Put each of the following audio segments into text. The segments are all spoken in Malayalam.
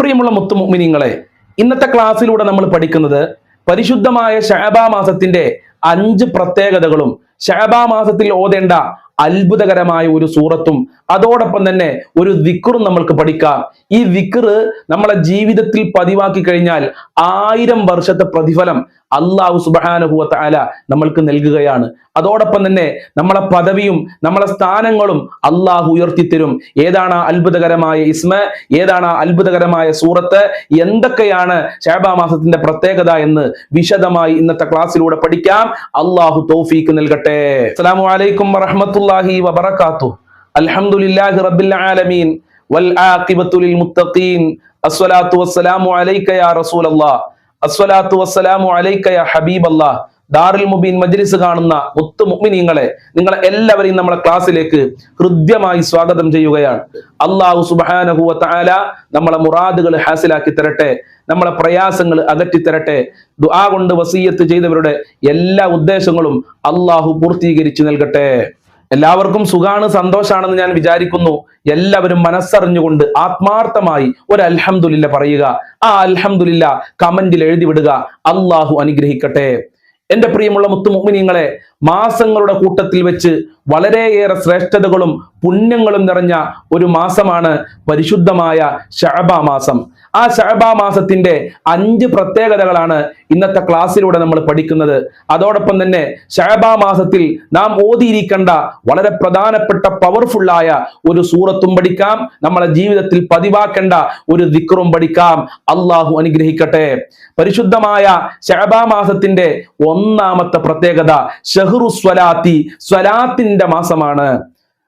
പ്രിയമുള്ള മുത്തുമുഅ്മിനീങ്ങളെ, ഇന്നത്തെ ക്ലാസ്സിലൂടെ നമ്മൾ പഠിക്കുന്നത് പരിശുദ്ധമായ ശഅബാൻ മാസത്തിന്റെ 5 പ്രത്യേകതകളും ശഅബാൻ മാസത്തിൽ ഓതേണ്ട അത്ഭുതകരമായ ഒരു സൂറത്തും അതോടൊപ്പം തന്നെ ഒരു ദിക്റും നമ്മൾക്ക് പഠിക്കാം. ഈ ദിക്ർ നമ്മളെ ജീവിതത്തിൽ പതിവാക്കി കഴിഞ്ഞാൽ 1000 വർഷത്തെ പ്രതിഫലം അല്ലാഹു സുബ്ഹാനഹു വ തആല നമ്മൾക്ക് നൽകുകയാണ്. അതോടൊപ്പം തന്നെ നമ്മളെ പദവിയും നമ്മളെ സ്ഥാനങ്ങളും അല്ലാഹു ഉയർത്തിത്തരും. ഏതാണ് അത്ഭുതകരമായ ഇസ്മ, ഏതാണ് അത്ഭുതകരമായ സൂറത്ത്, എന്തൊക്കെയാണ് ശഅബാൻ മാസത്തിന്റെ പ്രത്യേകത എന്ന് വിശദമായി ഇന്നത്തെ ക്ലാസ്സിലൂടെ പഠിക്കാം. അല്ലാഹു തൗഫീഖ് നൽകട്ടെ. അസ്സലാമു അലൈക്കും വറഹ്മത്തുള്ളാഹി വബറകാതുഹു. അൽഹംദുലില്ലാഹി റബ്ബിൽ ആലമീൻ വൽ ആഖിബത്തു ലിൽ മുത്തഖീൻ. അസ്സലാത്തു വസ്സലാമു അലൈക യാ റസൂലല്ലാഹ്. അസ്സലാത്തു വസ്സലാമു അലൈക യാ ഹബീബല്ലാഹ്. ദാറുൽ മുബീൻ മജ്ലിസ് കാണുന്ന മുത്തു മുഅ്മിനീങ്ങളെ, നിങ്ങളെ എല്ലാവരെയും നമ്മളെ ക്ലാസ്സിലേക്ക് ഹൃദ്യമായി സ്വാഗതം ചെയ്യുകയാണ്. അല്ലാഹു സുബ്ഹാനഹു വ തആല നമ്മളെ മുറാദുകൾ ഹാസിലാക്കി തരട്ടെ, നമ്മളെ പ്രയാസങ്ങൾ അകറ്റി തരട്ടെ. ദുആ കൊണ്ട് വസിയ്യത്ത് ചെയ്തവരുടെ എല്ലാ ഉദ്ദേശങ്ങളും അല്ലാഹു പൂർത്തീകരിച്ചു നൽകട്ടെ. എല്ലാവർക്കും സുഖാണ്, സന്തോഷാണെന്ന് ഞാൻ വിചാരിക്കുന്നു. എല്ലാവരും മനസ്സറിഞ്ഞുകൊണ്ട് ആത്മാർത്ഥമായി ഒരു അൽഹംദുലില്ലാ പറയുക. ആ അൽഹംദുലില്ലാ കമന്റിൽ എഴുതി വിടുക. അല്ലാഹു അനുഗ്രഹിക്കട്ടെ. എന്റെ പ്രിയമുള്ള മുത്തുമുഅ്മിനീങ്ങളെ, മാസങ്ങളുടെ കൂട്ടത്തിൽ വെച്ച് വളരെയേറെ ശ്രേഷ്ഠതകളും പുണ്യങ്ങളും നിറഞ്ഞ ഒരു മാസമാണ് പരിശുദ്ധമായ ശഅബാൻ മാസം. ആ ശഅബാൻ മാസത്തിന്റെ 5 പ്രത്യേകതകളാണ് ഇന്നത്തെ ക്ലാസ്സിലൂടെ നമ്മൾ പഠിക്കുന്നത്. അതോടൊപ്പം തന്നെ ശഅബാൻ മാസത്തിൽ നാം ഓതിയിരിക്കേണ്ട വളരെ പ്രധാനപ്പെട്ട പവർഫുള്ളായ ഒരു സൂറത്തും പഠിക്കാം. നമ്മളെ ജീവിതത്തിൽ പതിവാക്കേണ്ട ഒരു ദിക്റും പഠിക്കാം. അല്ലാഹു അനുഗ്രഹിക്കട്ടെ. പരിശുദ്ധമായ ശഅബാൻ മാസത്തിന്റെ 1ാമത്തെ പ്രത്യേകത ശഹ്റു സ്വലാത്തി, സ്വലാത്തിന്റെ മാസമാണ്.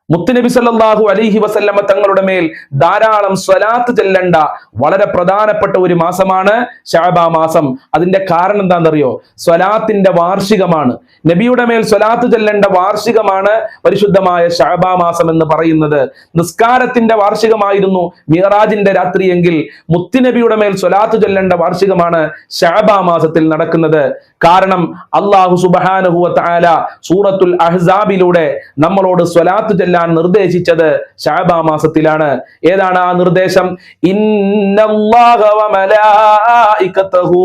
മുത്തുനബി സല്ലല്ലാഹു അലൈഹി വസല്ലമ തങ്ങളുടെ മേൽ ധാരാളം സ്വലാത്ത് ചെല്ലേണ്ട വളരെ പ്രധാനപ്പെട്ട ഒരു മാസമാണ് ശഅബാൻ മാസം. അതിന്റെ കാരണം എന്താണെന്നറിയോ? സ്വലാത്തിന്റെ വാർഷികമാണ്. നബിയുടെ മേൽ സ്വലാത്ത് ചെല്ലേണ്ട വാർഷികമാണ് പരിശുദ്ധമായ ശഅബാൻ മാസം എന്ന് പറയുന്നത്. നിസ്കാരത്തിന്റെ വാർഷികമായിരുന്നു മിഅ്റാജിന്റെ രാത്രിയെങ്കിൽ മുത്തുനബിയുടെ മേൽ സ്വലാത്ത് ചെല്ലേണ്ട വാർഷികമാണ് ശഅബാൻ മാസത്തിൽ നടക്കുന്നത്. കാരണം അല്ലാഹു സുബ്ഹാനഹു വ തആല സൂറത്തുൽ അഹ്സാബിലൂടെ നമ്മളോട് സ്വലാത്ത് ചെല്ലാൻ നിർദ്ദേശിച്ചത് ശഅബാൻ മാസത്തിലാണ്. ഏതാണ് ആ നിർദ്ദേശം? ഇന്നല്ലാഹ വ മലായികതഹു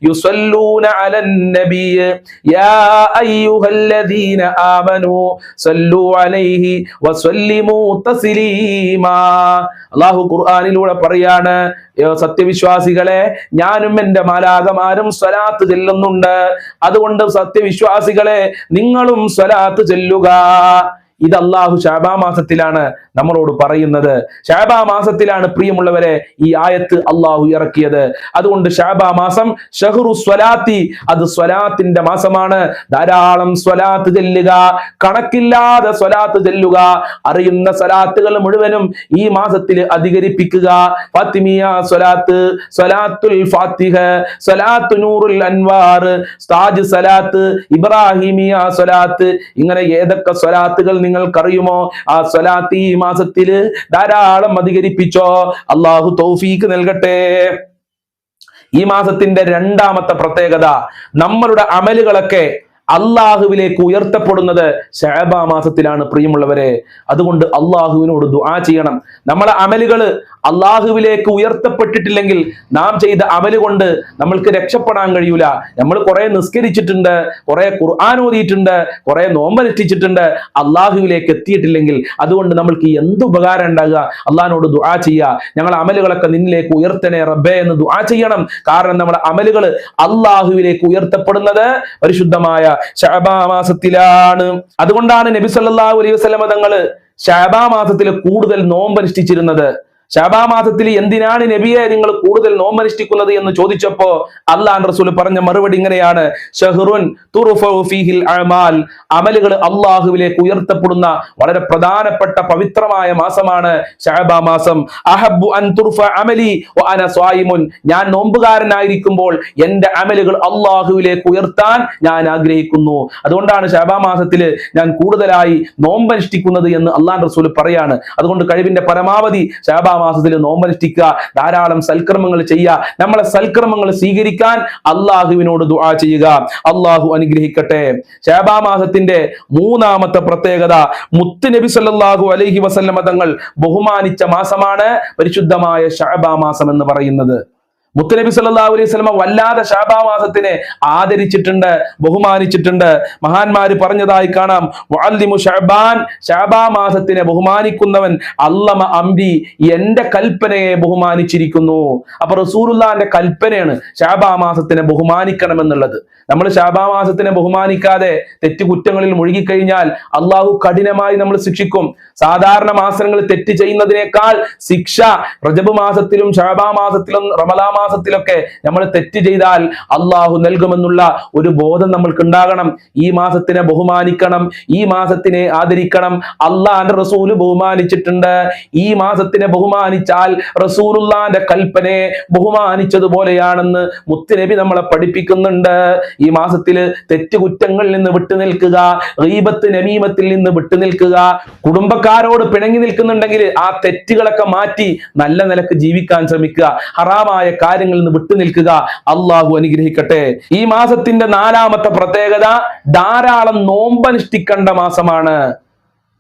യുസല്ലൂന അലൻ നബിയ്യ യാ അയ്യുഹല്ലദീന ആമനൂ സല്ലു അലൈഹി വസല്ലിമൂ തസ്ലീമാ. അല്ലാഹു ഖുർആനിലൂടെ പറയാണ്, സത്യവിശ്വാസികളെ, ഞാനും എൻ്റെ മാലാഖമാരും സ്വലാത്ത് ചെല്ലുന്നുണ്ട്, അതുകൊണ്ട് സത്യവിശ്വാസികളെ നിങ്ങളും സ്വലാത്ത് ചെല്ലുക. ഇത് അല്ലാഹു ശഅബാൻ മാസത്തിലാണ് നമ്മളോട് പറയുന്നത്. ശഅബാൻ മാസത്തിലാണ് പ്രിയമുള്ളവരെ ഈ ആയത്ത് അല്ലാഹു ഇറക്കിയത്. അതുകൊണ്ട് ശഅബാൻ മാസം ശഹ്റു സ്വലാത്തി, അത് സ്വലാത്തിന്റെ മാസമാണ്. ധാരാളം സ്വലാത്ത് ചെല്ലുക, കണക്കില്ലാതെ സ്വലാത്ത് ചെല്ലുക. അറിയുന്ന സ്വലാത്തുകൾ മുഴുവനും ഈ മാസത്തിൽ അധികരിപ്പിക്കുക. ഫാത്തിമിയ സ്വലാത്ത്, സ്വലാത്തുൽ ഫാത്തിഹ, സ്വലാത്തു നൂറുൽ അൻവാർ, താജ് സ്വലാത്ത്, ഇബ്രാഹിമിയ സ്വലാത്ത്, ഇങ്ങനെ ഏതൊക്കെ സ്വലാത്തുകൾ നിങ്ങൾക്കറിയുമോ ആ സ്വലാത്ത് ഈ മാസത്തില് ധാരാളം അധികരിപ്പിച്ചോ. അല്ലാഹു തൗഫീഖ് നൽകട്ടെ. ഈ മാസത്തിന്റെ 2ാമത്തെ പ്രത്യേകത, നമ്മളുടെ അമലുകളൊക്കെ അള്ളാഹുവിലേക്ക് ഉയർത്തപ്പെടുന്നത് ശഅബാൻ മാസത്തിലാണ് പ്രിയമുള്ളവരെ. അതുകൊണ്ട് അള്ളാഹുവിനോട് ദുആ ചെയ്യണം. നമ്മളെ അമലുകൾ അള്ളാഹുവിലേക്ക് ഉയർത്തപ്പെട്ടിട്ടില്ലെങ്കിൽ നാം ചെയ്ത അമല് കൊണ്ട് നമ്മൾക്ക് രക്ഷപ്പെടാൻ കഴിയൂല. നമ്മൾ കുറെ നിസ്കരിച്ചിട്ടുണ്ട്, കുറെ ഖുർആൻ ഓതിയിട്ടുണ്ട്, കുറെ നോമ്പനുഷ്ഠിച്ചിട്ടുണ്ട്, അള്ളാഹുവിലേക്ക് എത്തിയിട്ടില്ലെങ്കിൽ അതുകൊണ്ട് നമ്മൾക്ക് എന്ത് ഉപകാരം ഉണ്ടാകുക? അള്ളാഹിനോട് ദുആ ചെയ്യുക, ഞങ്ങളെ അമലുകളൊക്കെ നിന്നിലേക്ക് ഉയർത്തണേ റബ്ബേ എന്ന് ദുആ ചെയ്യണം. കാരണം നമ്മുടെ അമലുകൾ അള്ളാഹുവിലേക്ക് ഉയർത്തപ്പെടുന്നത് പരിശുദ്ധമായ ശഅബാൻ മാസത്തിലാണ്. അതുകൊണ്ടാണ് നബി സല്ലല്ലാഹു അലൈഹി വസല്ലമ തങ്ങൾ ശഅബാൻ മാസത്തിൽ കൂടുതൽ നോമ്പനുഷ്ഠിച്ചിരുന്നത്. ശഅബാൻ മാസത്തിൽ എന്തിനാണ് നബിയെ നിങ്ങൾ കൂടുതൽ നോമ്പനുഷ്ഠിക്കുന്നത് എന്ന് ചോദിച്ചപ്പോ അല്ലാഹുവിന്റെ റസൂൽ പറഞ്ഞ മറുപടി ഇങ്ങനെയാണ്: ശഹ്റുൻ തുർഫഉ ഫീഹിൽ അഅമാൽ, അമലുകൾ അല്ലാഹുവിലേക്ക് ഉയർത്തപ്പെടുന്ന വളരെ പ്രധാനപ്പെട്ട പവിത്രമായ മാസമാണ് ശഅബാൻ മാസം. അഹബ്ബു അൻ തുർഫ അമലി വ അന സ്വായിമുൻ, ഞാൻ നോമ്പുകാരനായിരിക്കുമ്പോൾ എൻ്റെ അമലുകൾ അല്ലാഹുവിലേക്ക് ഉയർത്താൻ ഞാൻ ആഗ്രഹിക്കുന്നു. അതുകൊണ്ടാണ് ശഅബാൻ മാസത്തിൽ ഞാൻ കൂടുതലായി നോമ്പനുഷ്ഠിക്കുന്നത് എന്ന് അല്ലാഹുവിന്റെ റസൂൽ പറയാണ്. അതുകൊണ്ട് കഴിവിന്റെ പരമാവധി ശഅബാൻ മാസത്തിൽ നോമ്പനുഷ്ഠിക്കുക, ധാരാളം സൽക്കർമ്മങ്ങൾ ചെയ്യുക, നമ്മളെ സൽക്കർമ്മങ്ങൾ സ്വീകരിക്കാൻ അള്ളാഹുവിനോട് ദുആ ചെയ്യുക. അള്ളാഹു അനുഗ്രഹിക്കട്ടെ. ശഅബാൻ മാസത്തിന്റെ മൂന്നാമത്തെ പ്രത്യേകത, മുത്ത് നബി സല്ലല്ലാഹു അലൈഹി വസല്ലമ തങ്ങൾ ബഹുമാനിച്ച മാസമാണ് പരിശുദ്ധമായ ശഅബാൻ മാസം എന്ന് പറയുന്നത്. മുത്തുനബി സല്ലല്ലാഹു അലൈഹി വസല്ലമ വല്ലാതെ ശഅബാൻ മാസത്തിനെ ആദരിച്ചിട്ടുണ്ട്, ബഹുമാനിച്ചിട്ടുണ്ട്. മഹാന്മാര് പറഞ്ഞതായി കാണാം, മുഅല്ലിമു ശഅബാൻ, ശഅബാൻ മാസത്തിനെ ബഹുമാനിക്കുന്നവൻ അല്ലമ അംരി, എന്റെ കൽപ്പനയെ ബഹുമാനിച്ചിരിക്കുന്നു. അപ്പൊ റസൂലുള്ളാഹിന്റെ കൽപ്പനയാണ് ശഅബാൻ മാസത്തിനെ ബഹുമാനിക്കണമെന്നുള്ളത്. നമ്മൾ ശഅബാൻ മാസത്തിനെ ബഹുമാനിക്കാതെ തെറ്റുകുറ്റങ്ങളിൽ മുഴുകിക്കഴിഞ്ഞാൽ അള്ളാഹു കഠിനമായി നമ്മൾ ശിക്ഷിക്കും. സാധാരണ മാസങ്ങളിൽ തെറ്റ് ചെയ്യുന്നതിനേക്കാൾ ശിക്ഷ റജബ് മാസത്തിലും ശഅബാൻ മാസത്തിലും റമളാൻ മാസത്തിലൊക്കെ നമ്മൾ തെറ്റ് ചെയ്താൽ അള്ളാഹു നൽകുമെന്നുള്ള ഒരു ബോധം നമ്മൾക്ക് ഉണ്ടാകണം. ഈ മാസത്തിനെ ബഹുമാനിക്കണം, ഈ മാസത്തിനെ ആദരിക്കണം. അള്ളാന്റെ റസൂല് ബഹുമാനിച്ചിട്ടുണ്ട്. ഈ മാസത്തിനെ ബഹുമാനിച്ചാൽ റസൂലുള്ളാന്റെ കൽപ്പനയെ ബഹുമാനിച്ചതുപോലെയാണെന്ന് മുത്തുനബി നമ്മളെ പഠിപ്പിക്കുന്നുണ്ട്. ഈ മാസത്തിൽ തെറ്റുകുറ്റങ്ങളിൽ നിന്ന് വിട്ടുനിൽക്കുക, ഗീബത്ത് നമീമത്തിൽ നിന്ന് വിട്ടുനിൽക്കുക. കുടുംബക്കാരോട് പിണങ്ങി നിൽക്കുന്നുണ്ടെങ്കിൽ ആ തെറ്റുകളൊക്കെ മാറ്റി നല്ല നിലക്ക് ജീവിക്കാൻ ശ്രമിക്കുക. ഹറാമായ കാര്യങ്ങളിൽ നിന്ന് വിട്ടുനിൽക്കുക. അള്ളാഹു അനുഗ്രഹിക്കട്ടെ. ഈ മാസത്തിന്റെ നാലാമത്തെ പ്രത്യേകത, ധാരാളം നോമ്പനുഷ്ഠിക്കേണ്ട മാസമാണ്.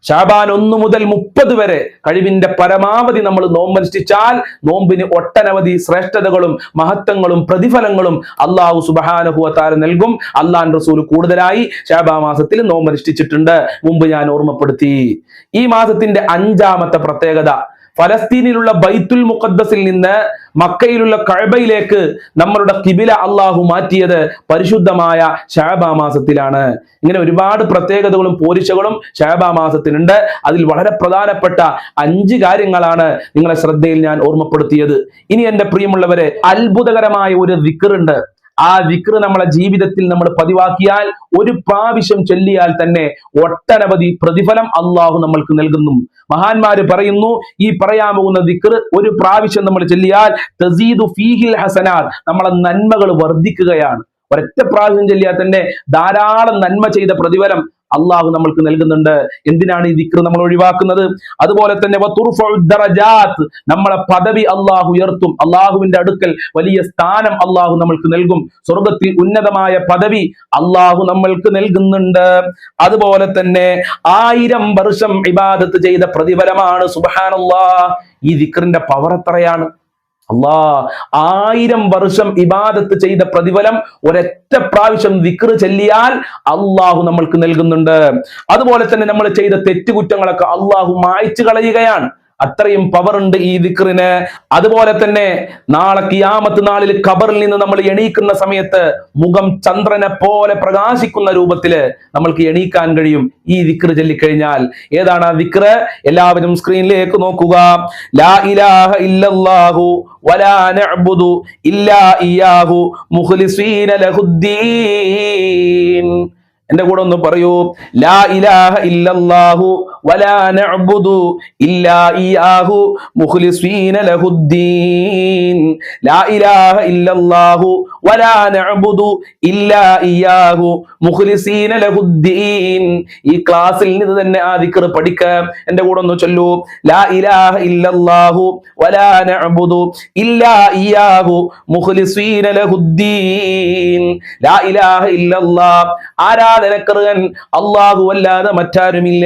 ശഅബാൻ 1 മുതൽ 30 വരെ കഴിവിന്റെ പരമാവധി നമ്മൾ നോമ്പനുഷ്ഠിച്ചാൽ നോമ്പിന് ഒട്ടനവധി ശ്രേഷ്ഠതകളും മഹത്വങ്ങളും പ്രതിഫലങ്ങളും അള്ളാഹു സുബ്ഹാനഹു വ തആല നൽകും. അള്ളാഹുവിന്റെ റസൂൽ കൂടുതലായി ശഅബാൻ മാസത്തിൽ നോമ്പനുഷ്ഠിച്ചിട്ടുണ്ട്, മുമ്പ് ഞാൻ ഓർമ്മപ്പെടുത്തി. ഈ മാസത്തിന്റെ 5ാമത്തെ പ്രത്യേകത, ഫലസ്തീനിലുള്ള ബൈത്തുൽ മുഖദ്ദസിൽ നിന്ന് മക്കയിലുള്ള കഅബയിലേക്ക് നമ്മളുടെ ഖിബില അള്ളാഹു മാറ്റിയത് പരിശുദ്ധമായ ശഅബാൻ മാസത്തിലാണ്. ഇങ്ങനെ ഒരുപാട് പ്രത്യേകതകളും പോരിശകളും ശഅബാൻ മാസത്തിനുണ്ട്. അതിൽ വളരെ പ്രധാനപ്പെട്ട 5 കാര്യങ്ങളാണ് നിങ്ങളെ ശ്രദ്ധയിൽ ഞാൻ ഓർമ്മപ്പെടുത്തിയത്. ഇനി എന്റെ പ്രിയമുള്ളവരെ, അത്ഭുതകരമായ ഒരു ദിക്റുണ്ട്. ആ ദിക്ർ നമ്മളെ ജീവിതത്തിൽ നമ്മൾ പതിവാക്കിയാൽ, ഒരു പ്രാവശ്യം ചൊല്ലിയാൽ തന്നെ ഒട്ടനവധി പ്രതിഫലം അള്ളാഹു നമ്മൾക്ക് നൽകുന്നു. മഹാന്മാര് പറയുന്നു, ഈ പറയാൻ പോകുന്ന ദിക്ർ ഒരു പ്രാവശ്യം നമ്മൾ ചൊല്ലിയാൽ തസീദു ഫീഹിൽ ഹസനാത്ത്, നമ്മളെ നന്മകൾ വർദ്ധിക്കുകയാണ്. ഒരൊറ്റ പ്രാവശ്യം ചൊല്ലിയാൽ തന്നെ ധാരാളം നന്മ ചെയ്ത പ്രതിഫലം അള്ളാഹു നമ്മൾക്ക് നൽകുന്നുണ്ട്. എന്തിനാണ് ഈ ദിക്ർ നമ്മൾ ഒഴിവാക്കുന്നത്? അതുപോലെ തന്നെ നമ്മളെ പദവി അള്ളാഹു ഉയർത്തും. അള്ളാഹുവിന്റെ അടുക്കൽ വലിയ സ്ഥാനം അള്ളാഹു നമ്മൾക്ക് നൽകും. സ്വർഗത്തിൽ ഉന്നതമായ പദവി അള്ളാഹു നമ്മൾക്ക് നൽകുന്നുണ്ട്. അതുപോലെ തന്നെ 1000 വർഷം ഇബാദത്ത് ചെയ്ത പ്രതിഫലമാണ്. സുബ്ഹാനല്ലാഹ്, ഈ ദിക്റിന്റെ പവർ എത്രയാണ്! 1000 വർഷം ഇബാദത്ത് ചെയ്ത പ്രതിഫലം ഒരൊറ്റ പ്രാവശ്യം ദിക്ർ ചൊല്ലിയാൽ അള്ളാഹു നമ്മൾക്ക് നൽകുന്നുണ്ട്. അതുപോലെ തന്നെ നമ്മൾ ചെയ്ത തെറ്റുകുറ്റങ്ങളൊക്കെ അള്ളാഹു മായ്ച്ചു കളയുകയാണ്. അത്രയും പവർ ഉണ്ട് ഈ ദിക്റിന്. അതുപോലെ തന്നെ നാളെ ഖിയാമത്ത് നാളിൽ ഖബറിൽ നിന്ന് നമ്മൾ എണീക്കുന്ന സമയത്ത് മുഖം ചന്ദ്രനെ പോലെ പ്രകാശിക്കുന്ന രൂപത്തില് നമ്മൾക്ക് എണീക്കാൻ കഴിയും ഈ ദിക്ർ ചൊല്ലിക്കഴിഞ്ഞാൽ. ഏതാണ് ആ ദിക്ർ? എല്ലാവരും സ്ക്രീനിലേക്ക് നോക്കുക. ലാ ഇലാഹ ഇല്ലല്ലാഹു വലാ നഅ്ബുദു ഇല്ലാ ഇയ്യാഹു മുഖ്ലിസീന ലഹുദ്ദീൻ. എന്റെ കൂടെ ഒന്ന് പറയൂ. ലാ ഇലാഹ ഇല്ലല്ലാഹു വലാ നഅ്ബുദു ഇല്ലാ ഇയ്യാഹു മുഖ്ലിസീന ലഹുദ്ദീൻ. ലാ ഇലാഹ ഇല്ലല്ലാഹു വലാ നഅ്ബുദു ഇല്ലാ ഇയ്യാഹു മുഖ്ലിസീന ലഹുദ്ദീൻ. ഈ ക്ലാസ്സിൽ നിന്ന് തന്നെ ആ ദിക്ർ പഠിക്കാം. എന്റെ കൂടെ ഒന്ന് ചൊല്ലൂ. ലാ ഇലാഹ ഇല്ലല്ലാഹു വലാ നഅ്ബുദു ഇല്ലാ ഇയ്യാഹു മുഖ്ലിസീന ലഹുദ്ദീൻ. ലാ ഇലാഹ ഇല്ലല്ലാഹ്, ആരാധനക്കർഹൻ അല്ലാഹു അല്ലാതെ മറ്റാരുമില്ല.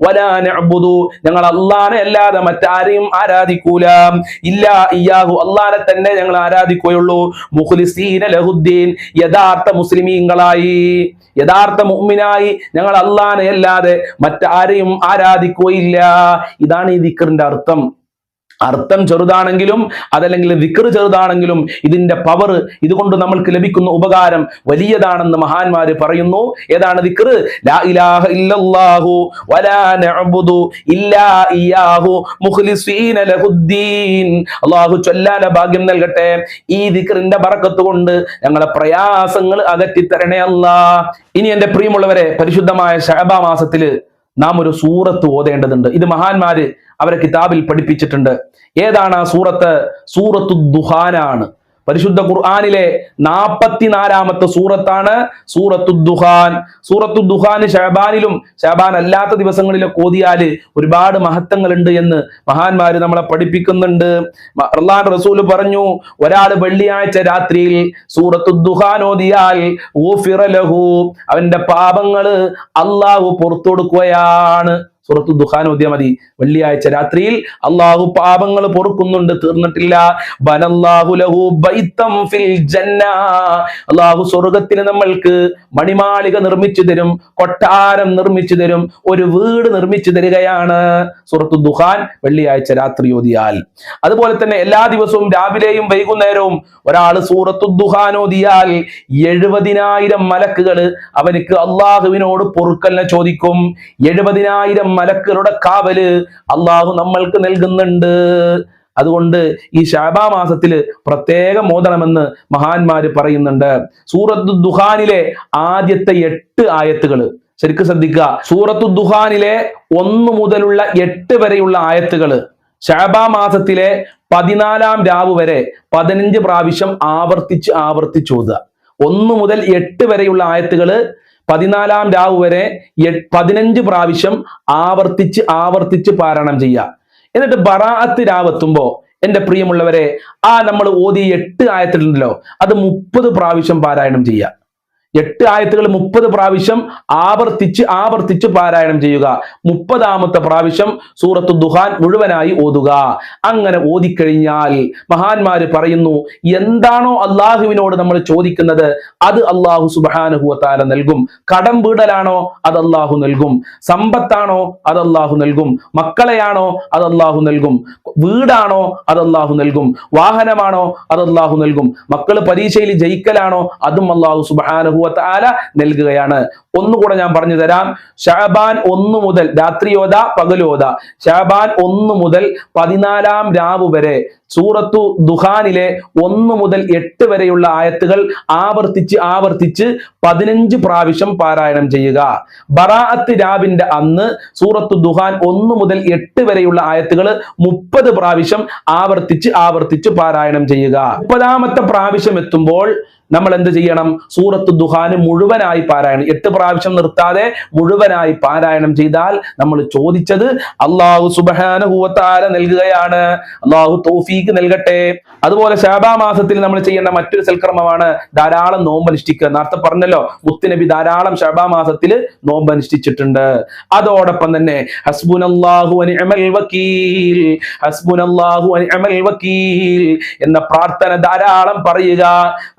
വലാ നഅ്ബുദു, ഞങ്ങൾ അല്ലാഹനെ അല്ലാതെ മറ്റാരെയും ആരാധിക്കൂല. ഇല്ലാ ഇയ്യാഹു, അല്ലാഹനെ തന്നെ ഞങ്ങൾ ആരാധിക്കുകയുള്ളൂ. മുഖ്ലിസീന ലഹുദ്ദീൻ, യഥാർത്ഥ മുസ്ലിമീങ്ങളായി, യഥാർത്ഥ മുഅ്മിനായി ഞങ്ങൾ അല്ലാഹനെ അല്ലാതെ മറ്റാരെയും ആരാധിക്കുകയില്ല. ഇതാണ് ഈ ദിക്റിന്റെ അർത്ഥം. അർത്ഥം ചെറുതാണെങ്കിലും അതല്ലെങ്കിൽ ദിക്ർ ചെറുതാണെങ്കിലും ഇതിന്റെ പവർ, ഇതുകൊണ്ട് നമ്മൾക്ക് ലഭിക്കുന്ന ഉപകാരം വലിയതാണെന്ന് മഹാന്മാര് പറയുന്നു. ഏതാണ് ദിക്ർ? ലാ ഇലാഹ ഇല്ലല്ലാഹു വലാ നഅ്ബുദു ഇല്ലാ ഇയ്യാഹു മുഖ്ലിസീന ലഹുദ്ദീൻ. അല്ലാഹു ചൊല്ലാന ഭാഗ്യം നൽകട്ടെ. ഈ ദിക്റിന്റെ ബറക്കത്ത് കൊണ്ട് ഞങ്ങളെ പ്രയാസങ്ങൾ അകറ്റിത്തരണേ അല്ലാഹ്. ഇനി എന്റെ പ്രിയമുള്ളവരെ, പരിശുദ്ധമായ ശഅബാൻ മാസത്തില് നാം ഒരു സൂറത്ത് ഓതേണ്ടതുണ്ട്. ഇത് മഹാന്മാര് അവരെ കിതാബിൽ പഠിപ്പിച്ചിട്ടുണ്ട്. ഏതാണ് ആ സൂറത്ത്? സൂറത്തു ദുഹാനാണ്. പരിശുദ്ധ ഖുർആനിലെ 44-ാമത്തെ സൂറത്താണ് സൂറത്തു ദുഹാൻ. സൂറത്തു ദുഹാൻ ഷഅബാനിലും ഷഅബാൻ അല്ലാത്ത ദിവസങ്ങളിലൊക്കെ ഓതിയാൽ ഒരുപാട് മഹത്വങ്ങളുണ്ട് എന്ന് മഹാന്മാര് നമ്മളെ പഠിപ്പിക്കുന്നുണ്ട്. അല്ലാഹുവിന്റെ റസൂൽ പറഞ്ഞു, ഒരാൾ വെള്ളിയാഴ്ച രാത്രിയിൽ സൂറത്തു ദുഹാൻ ഓതിയാൽ ഗുഫിറ ലഹു, അവന്റെ പാപങ്ങള് അള്ളാഹു പുറത്തു കൊടുക്കുകയാണ്. സൂറത്തു ദുഹാൻ ഓതിയാൽ മതി. വെള്ളിയാഴ്ച രാത്രിയിൽ അള്ളാഹു പാപങ്ങൾ പൊറുക്കുന്നുണ്ട്, തീർന്നിട്ടില്ല. ബനല്ലാഹു ലഹു ബൈതം ഫിൽ ജന്ന, അള്ളാഹു സ്വർഗത്തിന് നമ്മൾക്ക് മണിമാളിക നിർമ്മിച്ചു തരും, കൊട്ടാരം നിർമ്മിച്ചു തരും, ഒരു വീട് നിർമ്മിച്ചു തരികയാണ്. സൂറത്തു ദുഹാൻ വെള്ളിയാഴ്ച രാത്രി ഓതിയാൽ. അതുപോലെ തന്നെ എല്ലാ ദിവസവും രാവിലെയും വൈകുന്നേരവും ഒരാൾ സൂറത്തു ദുഹാൻ ഓതിയാൽ 70,000 മലക്കുകൾ അവനക്ക് അള്ളാഹുവിനോട് പൊറുക്കലിനെ ചോദിക്കും. 70,000 മലക്കുകളുടെ കാവല് അള്ളാഹു നമ്മൾക്ക് നൽകുന്നുണ്ട്. അതുകൊണ്ട് ഈ ശഅബാൻ മാസത്തില് പ്രത്യേകം ഓതണമെന്ന് മഹാന്മാര് പറയുന്നുണ്ട്. സൂറത്തു ദുഹാനിലെ ആദ്യത്തെ 8 ആയത്തുകൾ ശരിക്കും ശ്രദ്ധിക്കുക. സൂറത്തു ദുഹാനിലെ 1 മുതലുള്ള 8 വരെയുള്ള ആയത്തുകൾ ശഅബാൻ മാസത്തിലെ 14-ാം രാവ് വരെ 15 പ്രാവശ്യം ആവർത്തിച്ച് ഓതുക. 1 മുതൽ 8 വരെയുള്ള ആയത്തുകൾ 14-ാം രാവ് വരെ 15 പ്രാവശ്യം ആവർത്തിച്ച് പാരായണം ചെയ്യുക. എന്നിട്ട് ബറാഅത്ത് രാവെത്തുമ്പോ എന്റെ പ്രിയമുള്ളവരെ, നമ്മൾ ഓതി 8 ആയത്തുണ്ടല്ലോ അത് 30 പ്രാവശ്യം പാരായണം ചെയ്യുക. 8 ആയത്തുകൾ 30 പ്രാവശ്യം ആവർത്തിച്ച് പാരായണം ചെയ്യുക. 30-ാമത്തെ പ്രാവശ്യം സൂറത്തു ദുഹാൻ മുഴുവനായി ഓതുക. അങ്ങനെ ഓതിക്കഴിഞ്ഞാൽ മഹാന്മാര് പറയുന്നു, എന്താണോ അള്ളാഹുവിനോട് നമ്മൾ ചോദിക്കുന്നത് അത് അള്ളാഹു സുബ്ഹാനഹു വ തആല നൽകും. കടം വീടലാണോ അത് അള്ളാഹു നൽകും. സമ്പത്താണോ അത് അള്ളാഹു നൽകും. മക്കളെയാണോ അത് അള്ളാഹു നൽകും. വീടാണോ അത് അള്ളാഹു നൽകും. വാഹനമാണോ അത് അള്ളാഹു നൽകും. മക്കള് പരീക്ഷയിൽ ജയിക്കലാണോ അതും അള്ളാഹു സുബ്ഹാനഹു വ തആല നൽകുകയാണ്. ഒന്നുകൂടെ ഞാൻ പറഞ്ഞു തരാം. ശഅബാൻ 1 മുതൽ രാത്രിയോദ പകലോദ, ശഅബാൻ 1 മുതൽ 14-ാം രാവ് വരെ സൂറത്തു ദുഹാനിലെ 1 മുതൽ 8 വരെയുള്ള ആയത്തുകൾ ആവർത്തിച്ച് 15 പ്രാവശ്യം പാരായണം ചെയ്യുക. ബറാഅത്ത് രാവിന്റെ അന്ന് സൂറത്തു ദുഹാൻ 1 മുതൽ 8 വരെയുള്ള ആയത്തുകൾ 30 പ്രാവശ്യം ആവർത്തിച്ച് പാരായണം ചെയ്യുക. 30-ാമത്തെ പ്രാവശ്യം എത്തുമ്പോൾ നമ്മൾ എന്ത് ചെയ്യണം? സൂറത്തു ദുഹാൻ മുഴുവനായി പാരായണം, 8 പ്രാവശ്യം നിർത്താതെ മുഴുവനായി പാരായണം ചെയ്താൽ നമ്മൾ ചോദിച്ചത് അള്ളാഹു സുബ്ഹാനഹു വ തആല നൽകുകയാണ്. അള്ളാഹു തൗഫീഖ് നൽകട്ടെ. അതുപോലെ ശഅബാൻ മാസത്തിൽ നമ്മൾ ചെയ്യേണ്ട മറ്റൊരു സൽക്കർമ്മമാണ് ധാരാളം നോമ്പ് അനുഷ്ഠിക്കുക. നേരത്തെ പറഞ്ഞല്ലോ, മുത്തുനബി ധാരാളം ശഅബാൻ മാസത്തിൽ നോമ്പ് അനുഷ്ഠിച്ചിട്ടുണ്ട്. അതോടൊപ്പം തന്നെ ഹസ്ബുനല്ലാഹു വ നിഅമൽ വകീൽ, ഹസ്ബുനല്ലാഹു വ നിഅമൽ വകീൽ എന്ന പ്രാർത്ഥന ധാരാളം പറയുക.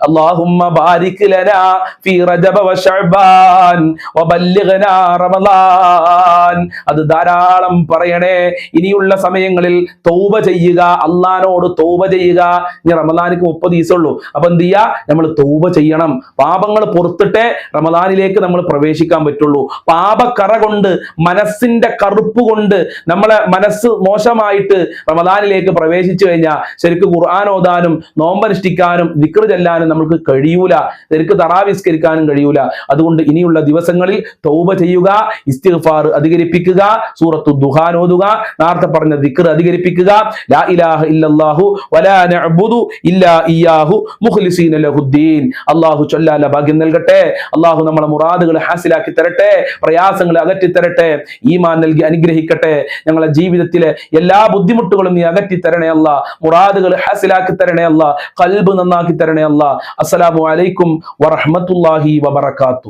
അല്ലാഹുമ്മ ബാരിക് ലനാ ഫീ റജബ വ ശഅബാൻ വബല്ലിഗ്നാ റമളാൻ. അത് ധാരാളം പറയണേ. ഇനിയുള്ള സമയങ്ങളിൽ തൗബ ചെയ്യുക, അള്ളാഹുവിനോട് തൗബ ചെയ്യുക. ഇനി റമളാനിക്ക് 30 ദിവസമേ ഉള്ളൂ. അപ്പൊ എന്ത് ചെയ്യാ? നമ്മൾ തൗബ ചെയ്യണം. പാപങ്ങൾ പുറത്തിട്ടേ റമളാനിലേക്ക് നമ്മൾ പ്രവേശിക്കാൻ പറ്റുള്ളൂ. പാപക്കറ കൊണ്ട്, മനസ്സിന്റെ കറുപ്പ് കൊണ്ട് നമ്മളെ മനസ്സ് മോശമായിട്ട് റമളാനിലേക്ക് പ്രവേശിച്ചു കഴിഞ്ഞാൽ ശരിക്കും ഖുർആൻ ഓതാനും നോമ്പനുഷ്ഠിക്കാനും ദിക്ർ ചെല്ലാനും നമുക്ക് കഴിയൂല. ശരിക്കും തറാവീഹ് നിസ്കരിക്കാനും കഴിയൂല. അതുകൊണ്ട് ഇനിയുള്ള ദിവസങ്ങളിൽ തൗബ ചെയ്യുക, ഇസ്തിഗ്ഫാർ അധികരിപ്പിക്കുക, സൂറത്തു ദുഹാൻ ഓതുക, നേരത്തെ പറഞ്ഞ ദിക്ർ അധികരിപ്പിക്കുക. ലാ ഇലാഹ ഇല്ലല്ലാഹു വലാ നഅ്ബുദു ഇല്ലാ ഇയ്യാഹു മുഖ്ലിസീന ലഹുദ്ദീൻ. അല്ലാഹു ചൊല്ലാല ഭാഗ്യം നൽകട്ടെ. അല്ലാഹു നമ്മളെ മുറാദുകൾ ഹാസിലാക്കി തരട്ടെ, പ്രയാസങ്ങൾ അകറ്റി തരട്ടെ, ഈമാൻ നൽകി അനുഗ്രഹിക്കട്ടെ. ഞങ്ങളുടെ ജീവിതത്തിലെ എല്ലാ ബുദ്ധിമുട്ടുകളും നീ അകറ്റി തരണേ അല്ലാ. മുറാദുകൾ ഹാസിലാക്കി തരണേ അല്ലാ. ഖൽബ് നന്നാക്കി തരണേ അല്ലാ. അസ്സലാമു അലൈക്കും വറഹ്മത്തുള്ളാഹി വബറകാതുഹു.